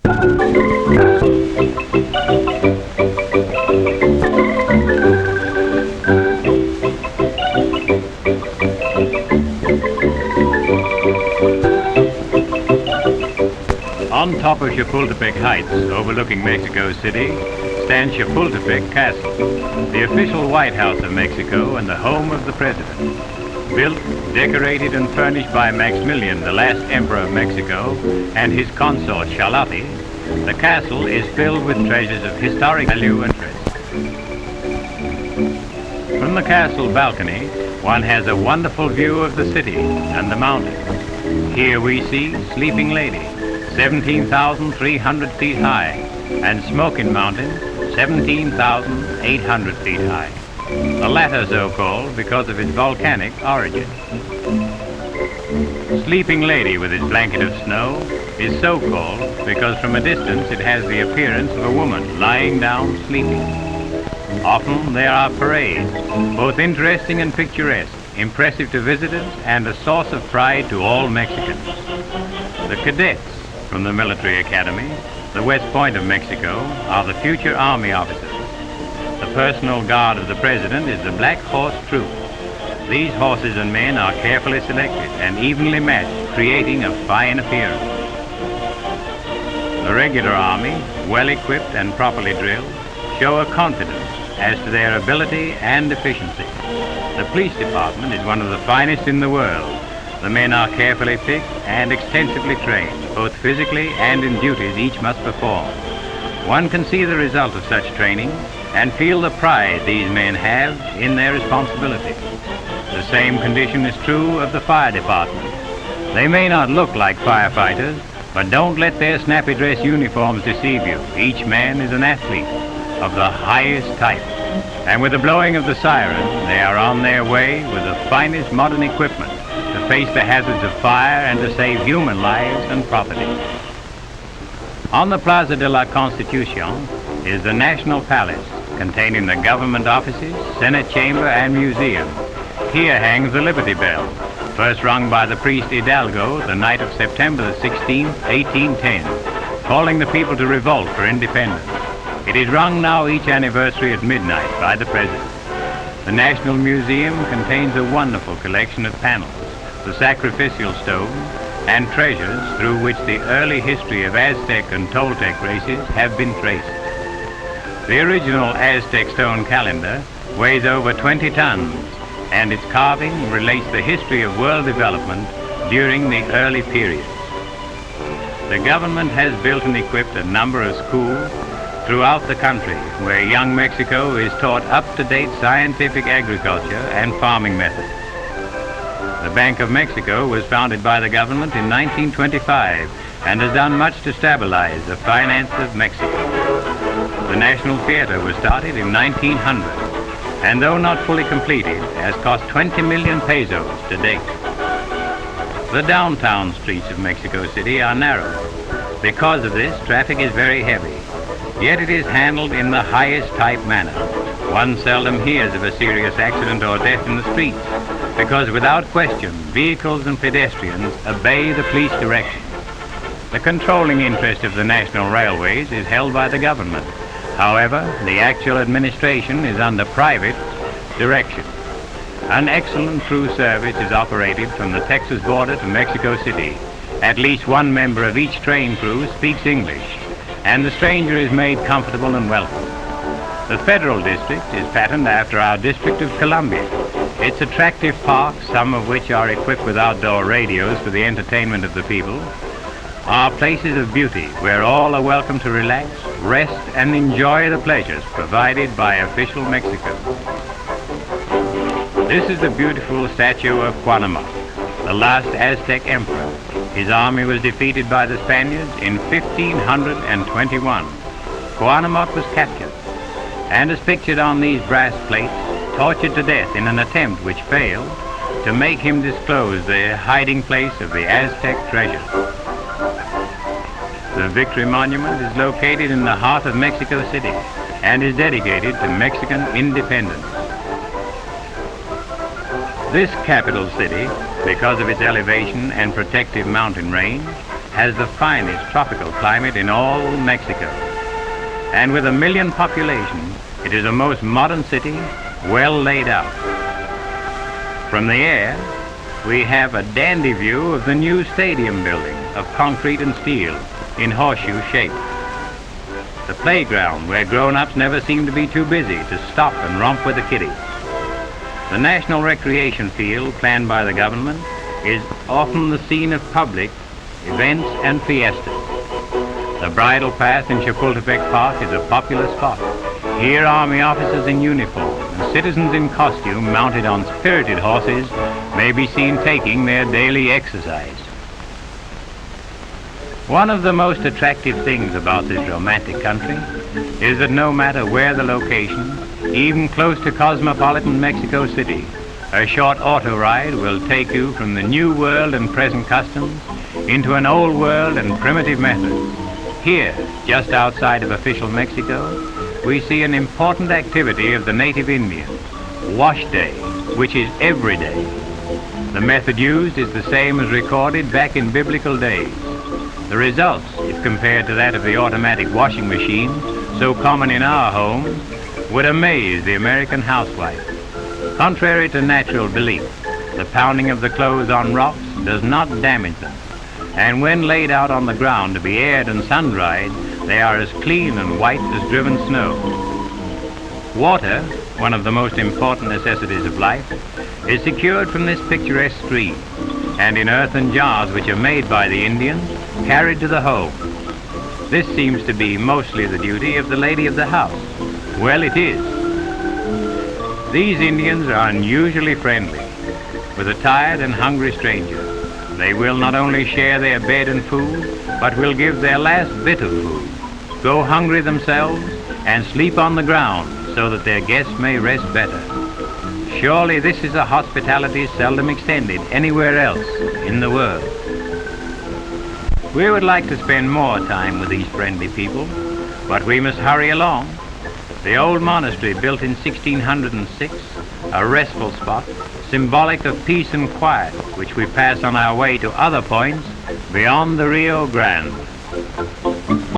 On top of Chapultepec Heights, overlooking Mexico City, stands Chapultepec Castle, the official White House of Mexico and the home of the President. Built, decorated, and furnished by Maximilian, the last Emperor of Mexico, and his consort Charlotte, the castle is filled with treasures of historic value and interest. From the castle balcony, one has a wonderful view of the city and the mountains. Here we see Sleeping Lady, 17,300 feet high, and Smoking Mountain, 17,800 feet high. The latter so called because of its volcanic origin. Sleeping Lady with its blanket of snow is so called because from a distance it has the appearance of a woman lying down sleeping. Often there are parades, both interesting and picturesque, impressive to visitors and a source of pride to all Mexicans. The cadets from the military academy, the West Point of Mexico, are the future army officers. The personal guard of the president is the Black Horse Troop. These horses and men are carefully selected and evenly matched, creating a fine appearance. The regular army, well equipped and properly drilled, show a confidence as to their ability and efficiency. The police department is one of the finest in the world. The men are carefully picked and extensively trained, both physically and in duties each must perform. One can see the result of such training and feel the pride these men have in their responsibility. The same condition is true of the fire department. They may not look like firefighters, but don't let their snappy dress uniforms deceive you. Each man is an athlete of the highest type. And with the blowing of the siren, they are on their way with the finest modern equipment to face the hazards of fire and to save human lives and property. On the Plaza de la Constitución is the National Palace, containing the government offices, Senate chamber, and museum. Here hangs the Liberty Bell, first rung by the priest Hidalgo the night of September the 16th, 1810, calling the people to revolt for independence. It is rung now each anniversary at midnight by the President. The National Museum contains a wonderful collection of panels, the sacrificial stone, and treasures through which the early history of Aztec and Toltec races have been traced. The original Aztec stone calendar weighs over 20 tons, and its carving relates the history of world development during the early periods. The government has built and equipped a number of schools throughout the country where young Mexico is taught up-to-date scientific agriculture and farming methods. The Bank of Mexico was founded by the government in 1925 and has done much to stabilize the finance of Mexico. The National Theater was started in 1900, and though not fully completed, has cost 20 million pesos to date. The downtown streets of Mexico City are narrow. Because of this, traffic is very heavy, yet it is handled in the highest type manner. One seldom hears of a serious accident or death in the streets, because without question, vehicles and pedestrians obey the police direction. The controlling interest of the national railways is held by the government. However, the actual administration is under private direction. An excellent through service is operated from the Texas border to Mexico City. At least one member of each train crew speaks English, and the stranger is made comfortable and welcome. The Federal District is patterned after our District of Columbia. Its attractive parks, some of which are equipped with outdoor radios for the entertainment of the people, are places of beauty where all are welcome to relax, rest, and enjoy the pleasures provided by official Mexico. This is the beautiful statue of Cuauhtémoc, the last Aztec emperor. His army was defeated by the Spaniards in 1521. Cuauhtémoc was captured, and as pictured on these brass plates, tortured to death in an attempt which failed to make him disclose the hiding place of the Aztec treasure. The Victory Monument is located in the heart of Mexico City and is dedicated to Mexican independence. This capital city, because of its elevation and protective mountain range, has the finest tropical climate in all Mexico. And with 1 million population, it is a most modern city, well laid out. From the air, we have a dandy view of the new stadium building of concrete and steel in horseshoe shape. The playground where grown-ups never seem to be too busy to stop and romp with the kiddies. The National Recreation Field planned by the government is often the scene of public events and fiestas. The bridle path in Chapultepec Park is a popular spot. Here Army officers in uniform and citizens in costume mounted on spirited horses may be seen taking their daily exercise. One of the most attractive things about this romantic country is that no matter where the location, even close to cosmopolitan Mexico City, a short auto ride will take you from the new world and present customs into an old world and primitive methods. Here, just outside of official Mexico, we see an important activity of the native Indians, Wash Day, which is every day. The method used is the same as recorded back in biblical days. The results, if compared to that of the automatic washing machine, so common in our homes, would amaze the American housewife. Contrary to natural belief, the pounding of the clothes on rocks does not damage them, and when laid out on the ground to be aired and sun-dried, they are as clean and white as driven snow. Water, one of the most important necessities of life, is secured from this picturesque stream, and in earthen jars which are made by the Indians, carried to the home. This seems to be mostly the duty of the lady of the house. Well, it is. These Indians are unusually friendly. With a tired and hungry stranger, they will not only share their bed and food, but will give their last bit of food, go hungry themselves, and sleep on the ground so that their guests may rest better. Surely this is a hospitality seldom extended anywhere else in the world. We would like to spend more time with these friendly people, but we must hurry along. The old monastery, built in 1606, a restful spot, symbolic of peace and quiet, which we pass on our way to other points beyond the Rio Grande.